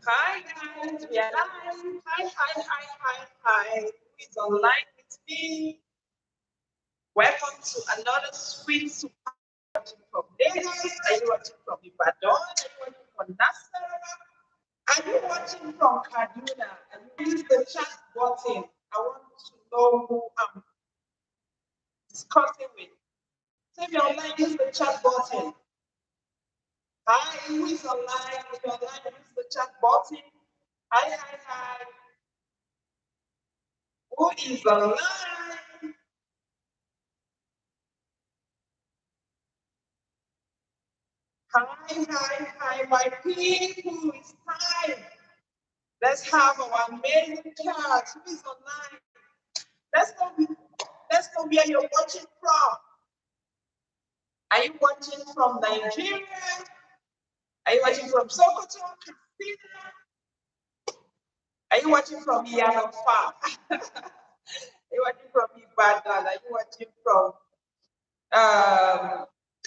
Hi guys, we are live. Hi. Who is online with me? Welcome to another sweet super. Watching from Lagos? Are you watching from Ibadan? Are you watching from Nasarawa? Are you watching from Kaduna? And use the chat button. I want to know who I'm discussing with. So if you're online, use the chat button. Hi, who is online? If you're online, use the chat button. Hi. Who is online? Hi, my people. It's time. Let's have our amazing chat. Who is online? Let's know where you're watching from. Are you watching from Nigeria? Are you watching from Sokoto, Katsina? Are you watching from Yanofa? Are you watching from Ibadan? Are you watching from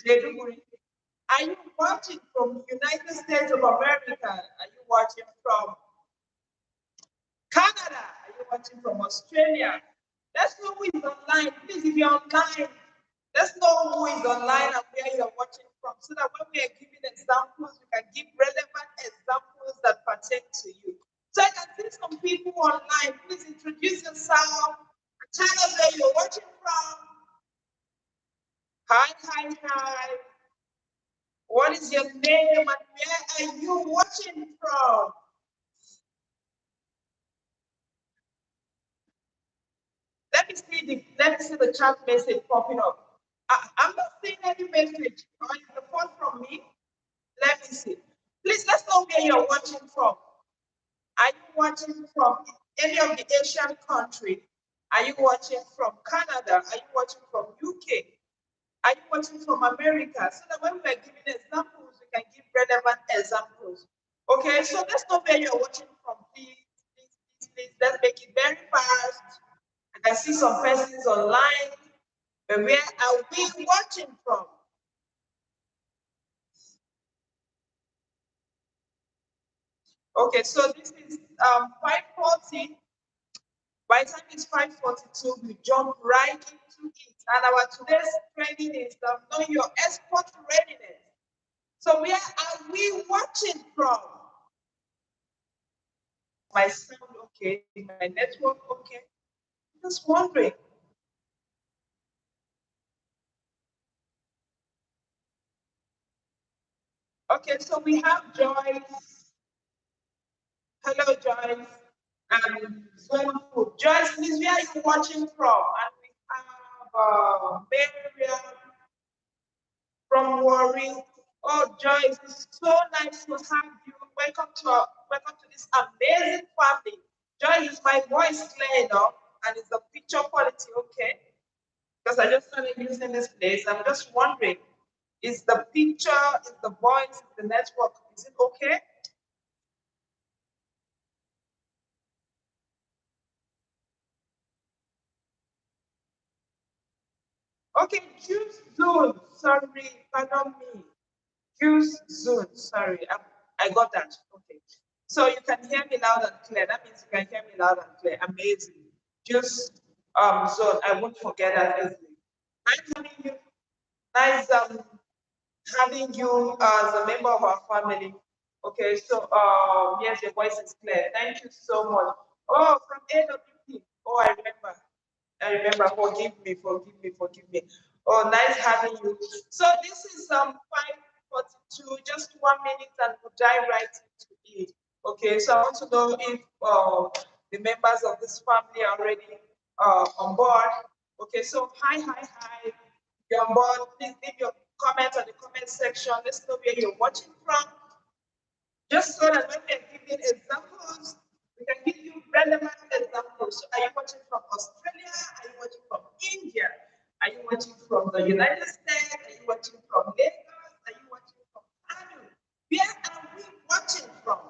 Maiduguri? Are you watching from United States of America? Are you watching from Canada? Are you watching from Australia? Let's know who is online. Please, if you're online, let's know who is online and where you're watching from, so that when we are giving examples, we can give relevant examples that pertain to you. So I can see some people online. Please introduce yourself and tell us where you're watching from. Hi. What is your name and where are you watching from? Let me see the chat message popping up. I'm not seeing any message. Or is the phone from me? Let me see. Please let's know where you're watching from. Are you watching from any of the Asian countries? Are you watching from Canada? Are you watching from UK? Are you watching from America? So that when we are giving examples, we can give relevant examples. Okay, so let's know where you're watching from, please. Let's make it very fast. I see some persons online, but where are we watching from? Okay, so this is 5:40. By the time it's 5:42, we jump right into it. And our today's training is knowing your export readiness. So where are we watching from? My sound okay? My network okay? Just wondering. Okay, so we have Joyce. Hello, Joyce. Joyce, please, where are you watching from? And we have Miriam from Warri. Oh, Joyce, it's so nice to have you. Welcome to this amazing family. Joyce, my voice clear enough, and is the picture quality okay? Because I just started using this place. I'm just wondering, is the picture, is the voice, is the network, is it okay? Okay, choose zone. Sorry, pardon me. Use Zoom. Sorry, I got that. Okay. So you can hear me loud and clear. That means you can hear me loud and clear. Amazing. Just Zone. I won't forget that easily. Nice having you. Nice having you as a member of our family. Okay, so yes, your voice is clear. Thank you so much. Oh, from AWP. Oh, I remember. Forgive me. Oh, nice having you. So this is 5:42, just 1 minute, and we'll dive right into it. Okay, so I want to know if the members of this family are already on board. Okay, so hi. If you're on board, please leave your comments on the comment section. Let's know where you're watching from. Just so that when we're giving examples, we can give you relevant examples. So are you watching from Australia? Are you watching from India? Are you watching from the United States? Are you watching from Lagos? Are you watching from Kano? Where are we watching from?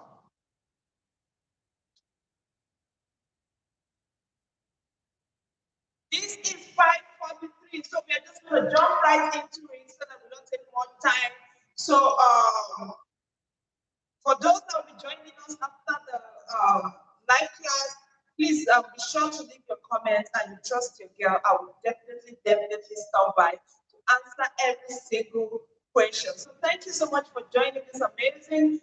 This is 5:43, so we are just going to jump right into it so that we don't take more time. So for those that will be joining us after the live class. Please be sure to leave your comments, and you trust your girl. I will definitely stop by to answer every single question. So thank you so much for joining this amazing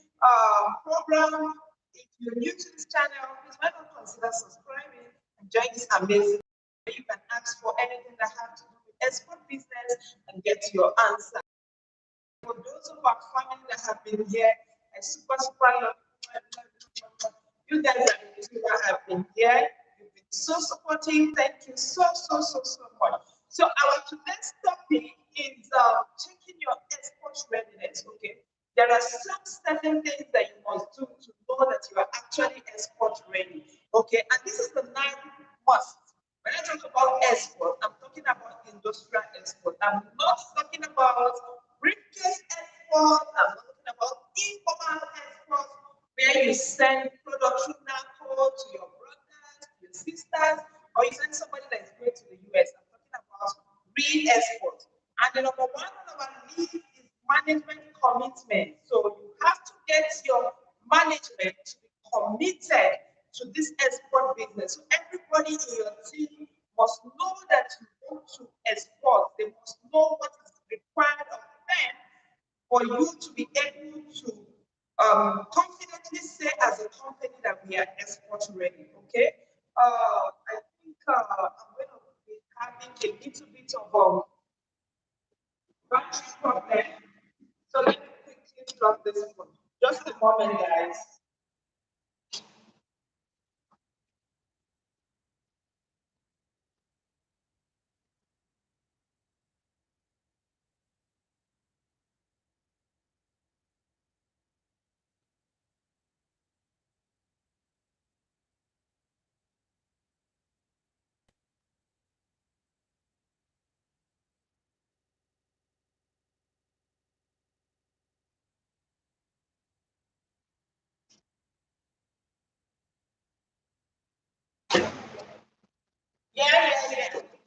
program. If you're new to this channel, please why not consider subscribing and join this amazing. You can ask for anything that has to do with export business and get your answer. For those of our family that have been here, I super love you guys that have been here. You've been so supportive. Thank you so much. So our today's topic is checking your export readiness. Okay, there are some certain things that you must do to know that you are actually export ready. Okay, and this is the 9 must. When I talk about export, I'm talking about industrial export. I'm not talking about briefcase export. I'm not talking about informal export, where you send product through NACO to your brothers, your sisters, or you send somebody that is going to the US. I'm talking about real export. And the number one on our list is management commitment. So you have to get your management to be committed to this export business. So everybody in your team must know that you want to export. They must know what is required of them for you to be able to confidently say as a company that we are export ready. Okay. I think I'm going to be having a little bit of battery problem. So let me quickly drop this one. Just a moment, guys.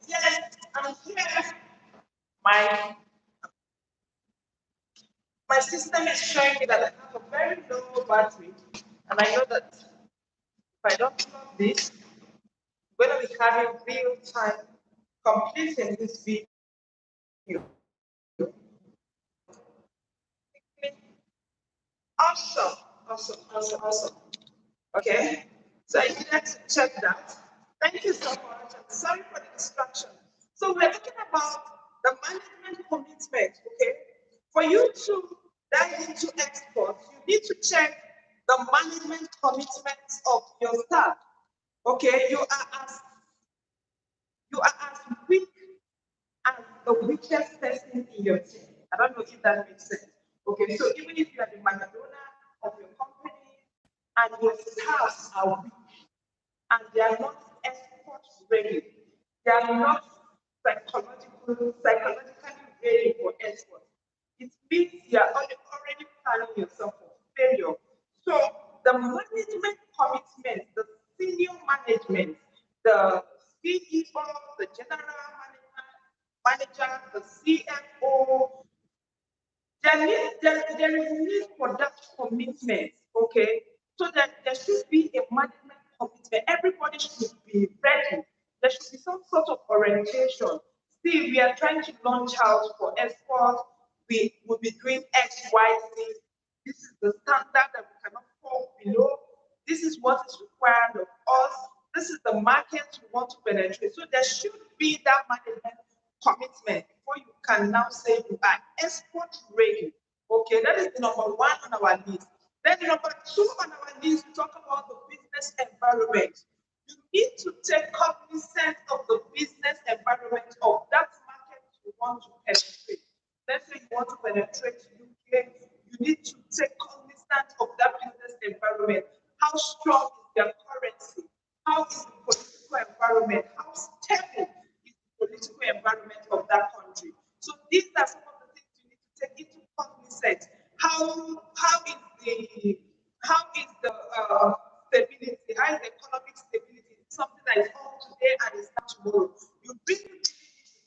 Yes, I'm here. My my system is showing me that I have a very low battery, and I know that if I don't plug this, I'm going to be having real time completing this video. Awesome. Okay, so I needed to check that. Thank you so much. I'm sorry for the distraction. So we're talking about the management commitment. Okay, for you to dive into export, you need to check the management commitments of your staff. Okay, you are as weak as the weakest person in your team. I don't know if that makes sense. Okay, so even if you are the Maradona of your company and your staff are weak and they are not export ready, they are not psychologically ready for export, it means you are already planning yourself for failure. So the management commitment, the senior management, the CEO, the general manager, the CFO, there is need for that commitment, okay? So that there should be a management commitment. Everybody should be ready. There should be some sort of orientation. See, we are trying to launch out for export. We will be doing X, Y, Z. This is the standard that we cannot fall below. This is what is required of us. This is the market we want to penetrate. So there should be that management commitment before you can now say you are export ready. Okay, that is the number one on our list. Then number two on our list, we talk about the business environment. You need to take cognizance of the business environment of that market you want to penetrate. Let's say you want to penetrate UK, you need to take cognizance of that business environment. How strong is their currency? How is the political environment? How stable is the political environment of that country? So these are some of the things you need to take into cognizance. How is the stability? How is the economic stability? It's something that is on today and is not tomorrow. You really need to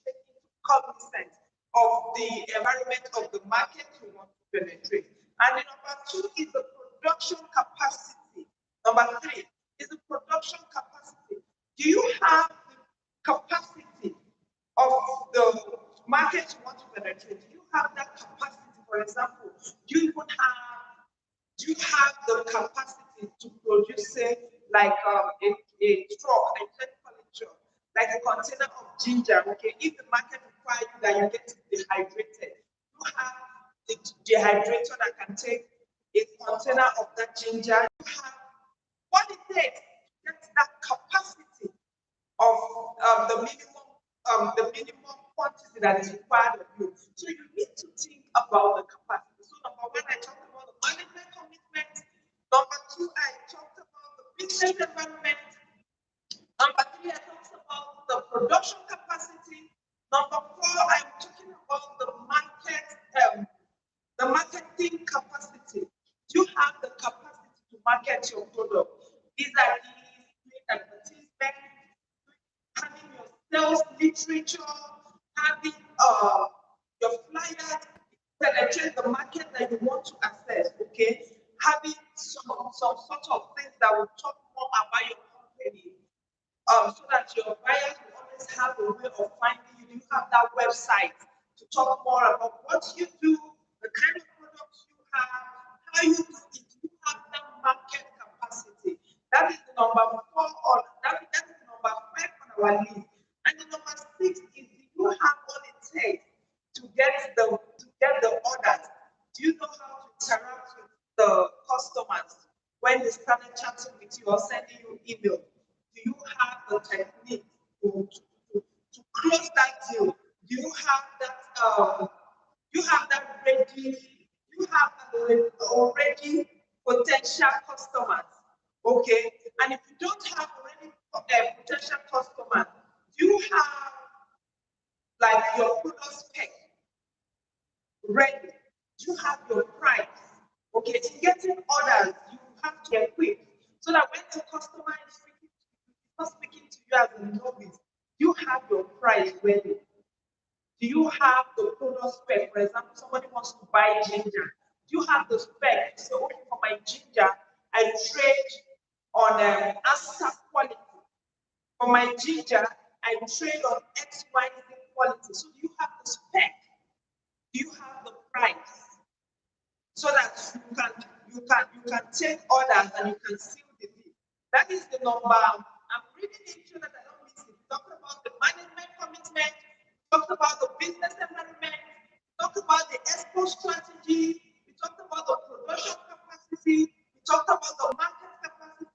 take into cognizance of the environment of the market you want to penetrate. And the number two is the production capacity. Number 3 is the production capacity. Do you have the capacity of the market you want to penetrate? Do you have that capacity? For example, do you have the capacity to produce, say, like a truck, like a container of ginger? Okay, if the market requires you that you get dehydrated, you have the dehydrator that can take a container of that ginger. You have what it takes to get that capacity of the minimum quantity that is required of you. So you need to think about the capacity. So number 1, I talked about the management commitment. Number 2, I talked about the business environment. Number 3, I talked about the production capacity. Number 4, I'm talking about the marketing capacity. Do you have the capacity to market your product? These are doing advertisement, having your sales literature, having your flyers, penetrate the market that you want to access, okay? Having some sort of things that will talk more about your company, so that your buyers will always have a way of finding you. You have that website to talk more about what you do, the kind of products you have, how you do it. You have that market capacity. That is the number 4, or that is the number 5 on our list. And the number 6 is, do you have what it takes to get the orders? Do you know how to interact with the customers when they started chatting with you or sending you email? Do you have the technique to close that deal? Do you have that ready? You have already potential customers, okay? And if you don't have already potential customers, do you have like your product spec ready? Do you have your price? Okay, in getting orders, you have to equip so that when the customer is not speaking to you as a novice, you have your price ready. Do you have the product spec? For example, somebody wants to buy ginger. Do you have the spec? So, okay, for my ginger, I trade on ASCAP quality. For my ginger, I trade on XYZ quality. So, do you have the spec? Do you have the price? So that you can take orders and you can seal the deal. That is the number. I'm really making sure that I don't miss it. We talked about the management commitment, we talked about the business environment, we talked about the export strategy, we talked about the production capacity, we talked about the marketing capacity,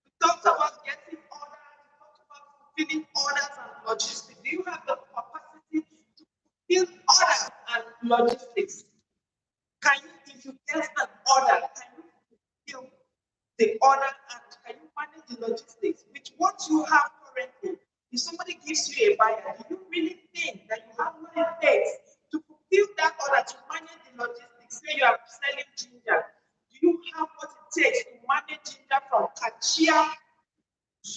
we talked about getting orders, we talked about fulfilling orders and logistics. Do you have the capacity to fulfill orders and logistics? Can you, if you get an order, can you fulfill the order and can you manage the logistics with what you have currently? If somebody gives you a buyer, do you really think that you have what it takes to fulfill that order, to manage the logistics? Say you are selling ginger, do you have what it takes to manage ginger from Kachia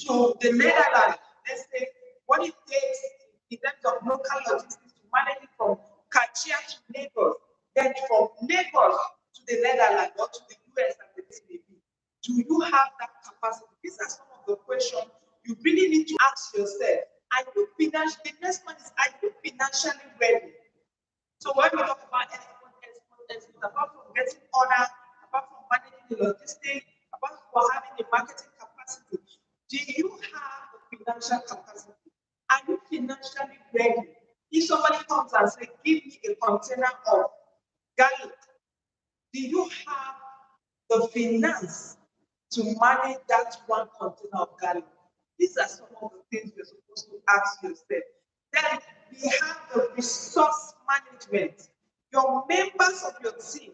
to the Netherlands? Let's say what it takes in terms of local logistics to manage it from Kachia to Lagos, then from Lagos to the Netherlands or to the US and the case. Do you have that capacity? These are some of the questions you really need to ask yourself. Are you financially? The next one is, are you financially ready? So when we talk about export, apart from getting orders, apart from managing the logistics, apart from having the marketing capacity, do you have the financial capacity? Are you financially ready? If somebody comes and says, give me a container of garlic, do you have the finance to manage that one container of garlic? These are some of the things you're supposed to ask yourself. Then we have the resource management. Your members of your team,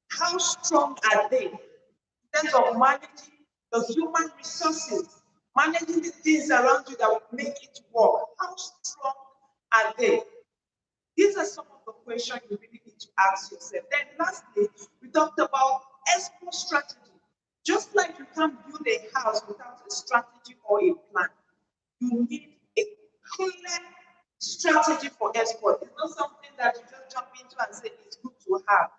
how strong are they in terms of managing the human resources, managing the things around you that will make it work? How strong are they? These are some of the questions you really need to ask yourself. Then lastly, we talked about export strategy. Just like you can't build a house without a strategy or a plan, you need a clear strategy for export. It's not something that you just jump into and say it's good to have.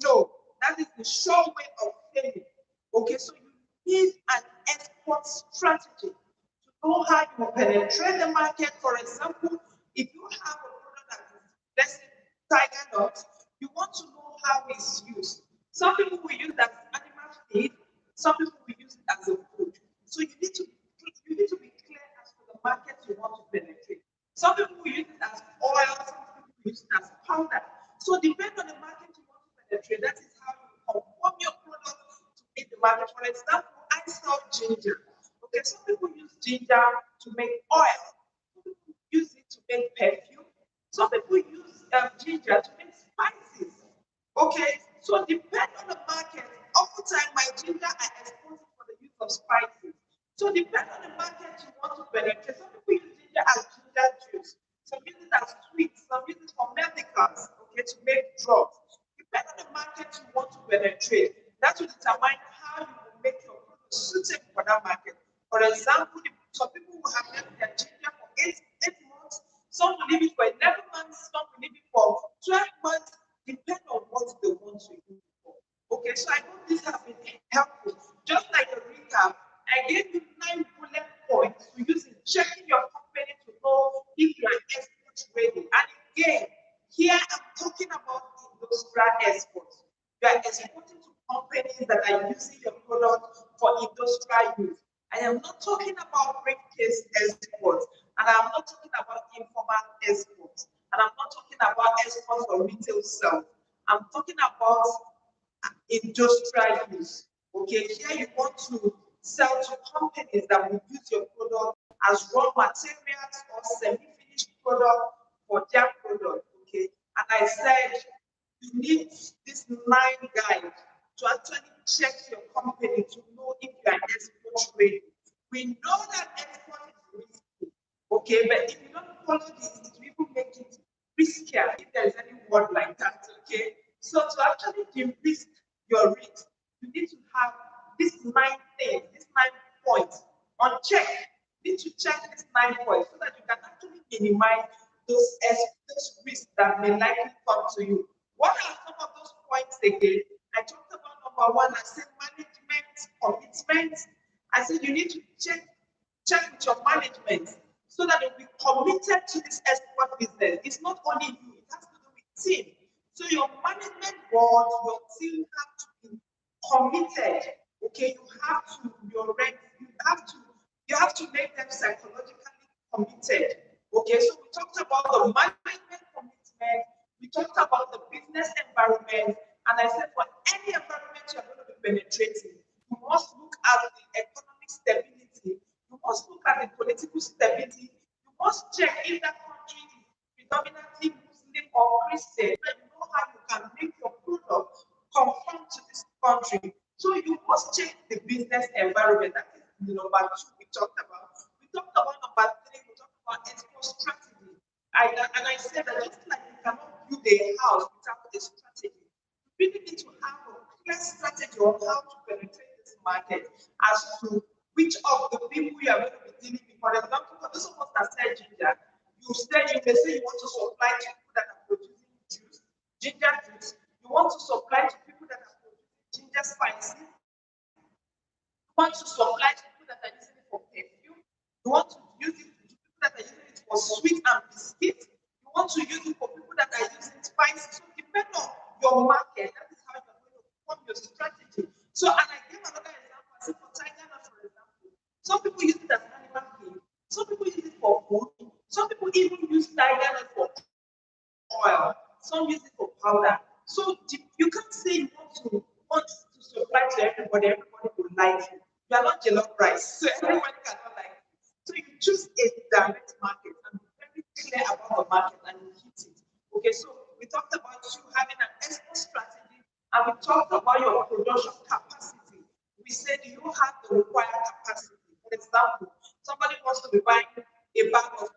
No, That is the sure way of failing. Okay, so you need an export strategy to know how you penetrate the market. For example, if you have a product that is, let's say, tiger nuts, you want to know how it's used. Some people will use it as animal feed, some people will use it as a food. So you need to be clear as to the market you want to penetrate. Some people will use it as oil, some people will use it as powder. So depending on the market you want to penetrate, that is how you conform your product to meet the market. For example, I sell ginger. Okay, some people use ginger to make oil. Some people use it to make perfume. Some people use ginger to make spices. Okay, so depending on the market, oftentimes my ginger I export it for the use of spices. So depending on the market you want to penetrate, some people use ginger as ginger juice, some use it as sweets, some use it for medicals, okay, to make drugs. Depending on the market you want to penetrate, that will determine how you will make your product suitable for that market. For example, some people will have left their ginger for eight months, some will leave it for 11 months, some will leave it for 12 months, depending on what they want to use it for. Okay, so I hope this has been helpful. Just like a recap, I gave you 9 bullet points to use in checking your company to know if you are export ready. And again, here I'm talking about industrial exports. You are exporting to companies that are using your product for industrial use. I am not talking about briefcase exports, and I'm not talking about informal exports, and I'm not talking about exports for retail sales. I'm talking about industrial use. Okay, here you want to sell to companies that will use your product as raw materials or semi-finished product for their product. Okay, and I said you need this 9 guide to actually check your company to know if you are export ready. We know that export is risky. Okay, but if you don't follow this, it will even make it riskier if there is any word like that. Okay, so to actually de-risk your risk, you need to have these 9 things, these 9 points on check. You need to check these 9 points so that you can actually minimize those risks that may likely come to you. What are some of those points again? I talked about number 1, I said management, commitment. I said you need to check with your management so that you'll be committed to this export business. It's not only you, it has to do with team. So your management board, your team have to be committed. Okay, you have to, you have to make them psychologically committed. Okay, so we talked about the management commitment, we talked about the business environment, and I said for any environment you're going to be penetrating, you must look at the economic stability, you must look at the political stability, you must check if that country is predominantly Muslim or Christian, so you know how you can make your product conform to this country. So you must check the business environment. That is the number 2 we talked about. We talked about number 3, we talked about export strategy. And I said that just like you cannot build a house without a strategy, you really need to have a clear strategy on how to penetrate this market as to which of the people you are going to be dealing with. For example, for those of us that sell ginger, you may say you want to supply to people that are producing ginger juice. You want to supply to people that are producing ginger spices. You want to supply to people that are using it for perfume. You want to use it to people that are using it for sweet and biscuits. You want to use it for people that are using spices. So depending on your market, that is how you're going to form your strategy. So, and I gave another example. I said for tiger nuts, for example, some people use it as animal feed. Some people use it for food. Some people even use tiger nuts for oil. Some use it for powder. So you can't say you want to supply to everybody. Everybody will like you. You are not jollof rice, so everyone cannot like you. So you choose a direct market and be very clear about the market and you hit it. Okay, so we talked about you having an export strategy and we talked about your production capacity. We said you have the required capacity. For example, somebody wants to be buying a bag of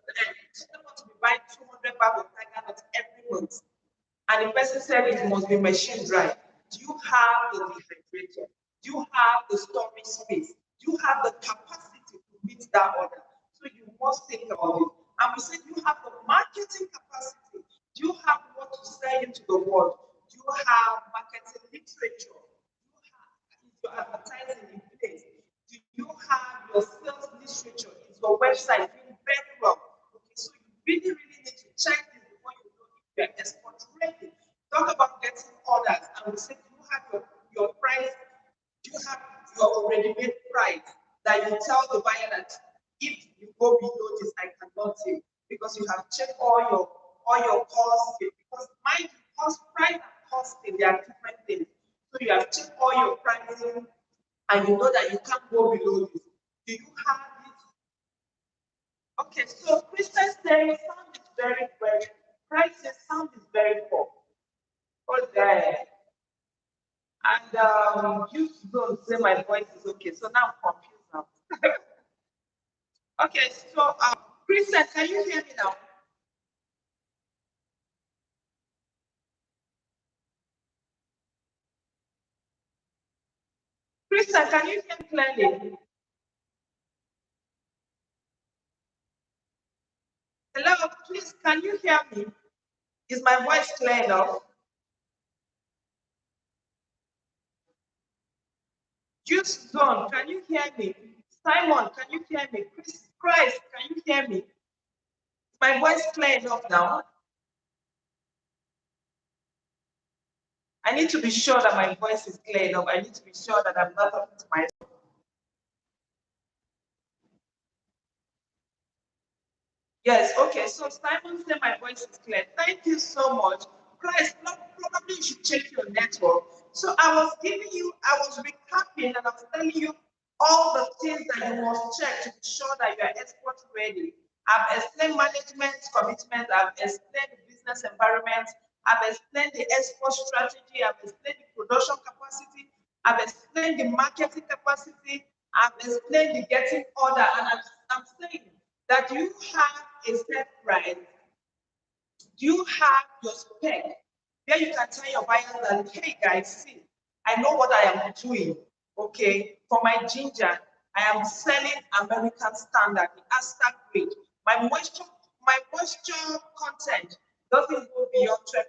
somebody wants to be buying 200 bags of tiger nuts every month. And the person said it must be machine dry. Do you have the refrigerator? Do you have the storage space? Do you have the capacity to meet that order? So you must think about it. And we said you have the marketing capacity. Do you have what to sell into the world? Do you have marketing literature? literature, is your website doing very well? Okay, so you really, really need to check this before you know if you are export ready. Talk about getting orders. I would say, do you have your price? Do you have your ready-made price that you tell the buyer that if you go below this, I cannot take, because you have checked all your costs, because mind you, cost price and costing, they are different things. So you have checked all your pricing and you know that you can't go below this. Do you have it? Okay, so Christian saying sound is very, very, prices sound is very poor. Okay. And you don't say my voice is okay. So now I'm confused now. Okay, so Christian, can you hear me now? Christian, can you hear me clearly? Hello, please, can you hear me? Is my voice clear enough? Juice Zone, can you hear me? Simon, can you hear me? Christ, can you hear me? Is my voice clear enough now? I need to be sure that my voice is clear enough. I need to be sure that I'm not talking to myself. Yes, okay. So Simon said my voice is clear. Thank you so much. Christ, probably you should check your network. So I was recapping and I was telling you all the things that you must check to be sure that you are export ready. I've explained management commitment, I've explained the business environment, I've explained the export strategy, I've explained the production capacity, I've explained the marketing capacity, I've explained the getting order, and I'm saying that you have a set price, you have your spec, where you can tell your buyers that, hey guys, see, I know what I am doing. Okay, for my ginger, I am selling American standard, the Asta grade. My moisture content doesn't go beyond 12%.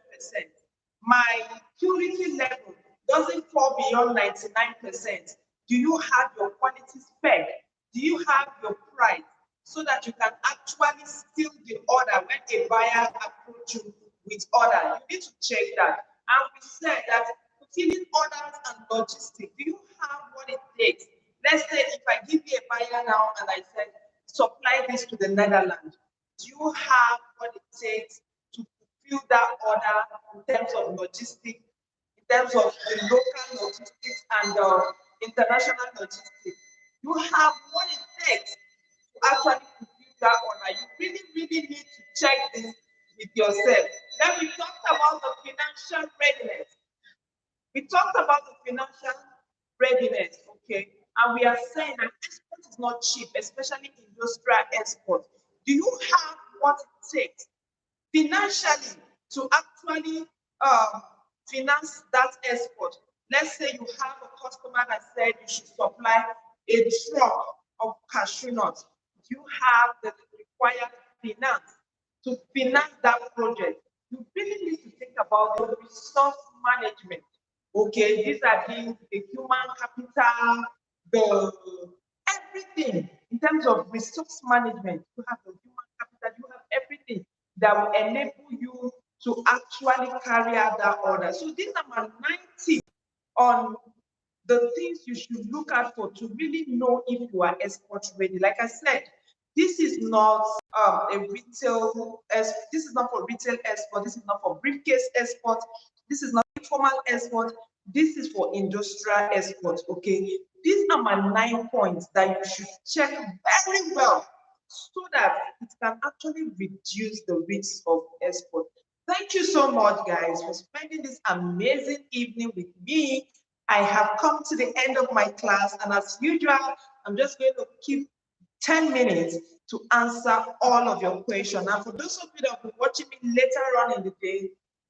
My purity level doesn't fall beyond 99%. Do you have your quality spec? Do you have your price? So that you can actually steal the order when a buyer approach you with order. You need to check that. And we said that fulfilling orders and logistics, do you have what it takes? Let's say if I give you a buyer now and I said, supply this to the Netherlands, do you have what it takes to fulfill that order in terms of logistics, in terms of the local logistics and international logistics? You have what it takes actually fulfill that honor. You really, really need to check this with yourself. Then we talked about the financial readiness. We talked about the financial readiness, okay? And we are saying that export is not cheap, especially industrial export. Do you have what it takes financially to actually finance that export? Let's say you have a customer that said you should supply a truck of cashew nuts. You have the required finance to finance that project. You really need to think about the resource management. Okay, these are things, the human capital, the everything in terms of resource management. You have the human capital, you have everything that will enable you to actually carry out that order. So these are my 90 on the things you should look out for to really know if you are export ready. Like I said, this is not a retail, this is not for retail export, this is not for briefcase export, this is not informal export, this is for industrial export, okay? These are my 9 points that you should check very well so that it can actually reduce the risk of export. Thank you so much, guys, for spending this amazing evening with me. I have come to the end of my class, and as usual, I'm just going to keep 10 minutes to answer all of your questions. And for those of you that will be watching me later on in the day,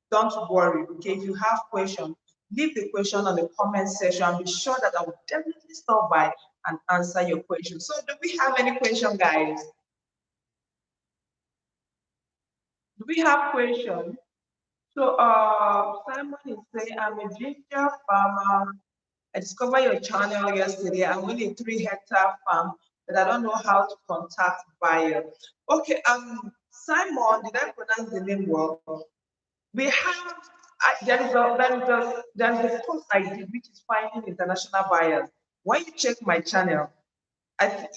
don't worry, okay? If you have questions, leave the question on the comment section. I'll be sure that I will definitely stop by and answer your questions. So do we have any question, guys? Do we have questions? So Simon is saying, I'm a ginger farmer. I discovered your channel yesterday. I'm on a 3-hectare farm but I don't know how to contact buyer. Okay, Simon, did I pronounce the name well? We have there is a course I did which is finding international buyers. When you check my channel,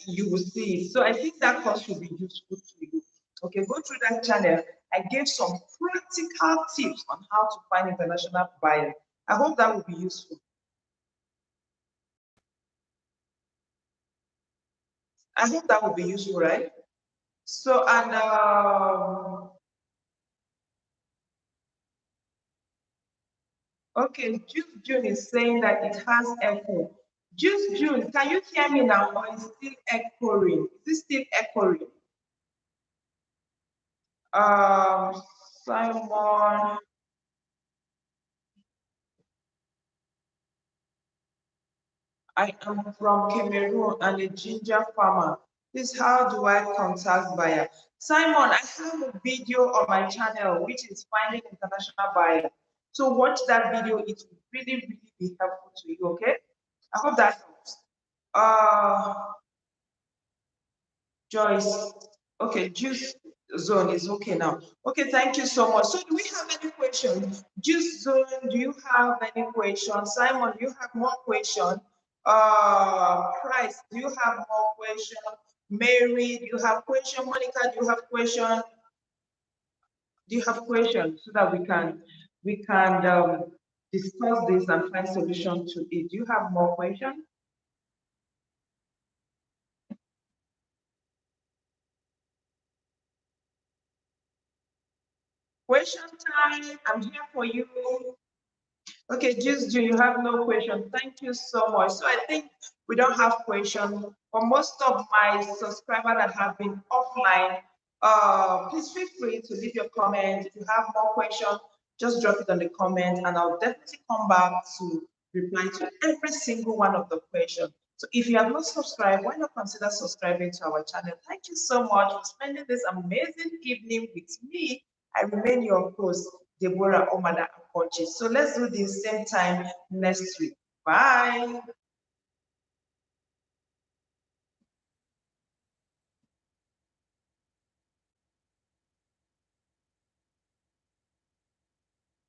you will see it. So I think that course will be useful to you. Okay, go through that channel. I gave some practical tips on how to find international buyers. I hope that will be useful. I hope that will be useful, right? So, and okay, Juice June is saying that it has echo. Juice June, can you hear me now, or is it still echoing? Is it still echoing? Um, Simon, I am from Cameroon and a ginger farmer. Please, how do I contact buyer? Simon, I have a video on my channel which is finding international buyer. So watch that video. It will really, really be helpful to you. Okay. I hope that helps. Joyce. Okay, juice zone is okay now. Okay, thank you so much. So do we have any questions? Juice zone, do you have any questions? Simon, do you have more questions? Price, do you have more questions? Mary, do you have questions? Monica, do you have questions? Do you have questions so that we can discuss this and find solution to it? Do you have more questions? Question time. I'm here for you. Okay, just do you have no question? Thank you so much. So I think we don't have questions. For most of my subscribers that have been offline, please feel free to leave your comment. If you have more questions, just drop it on the comment and I'll definitely come back to reply to every single one of the questions. So if you have not subscribed, why not consider subscribing to our channel? Thank you so much for spending this amazing evening with me. I remain your host, Deborah Omada Akochi. So let's do the same time next week. Bye.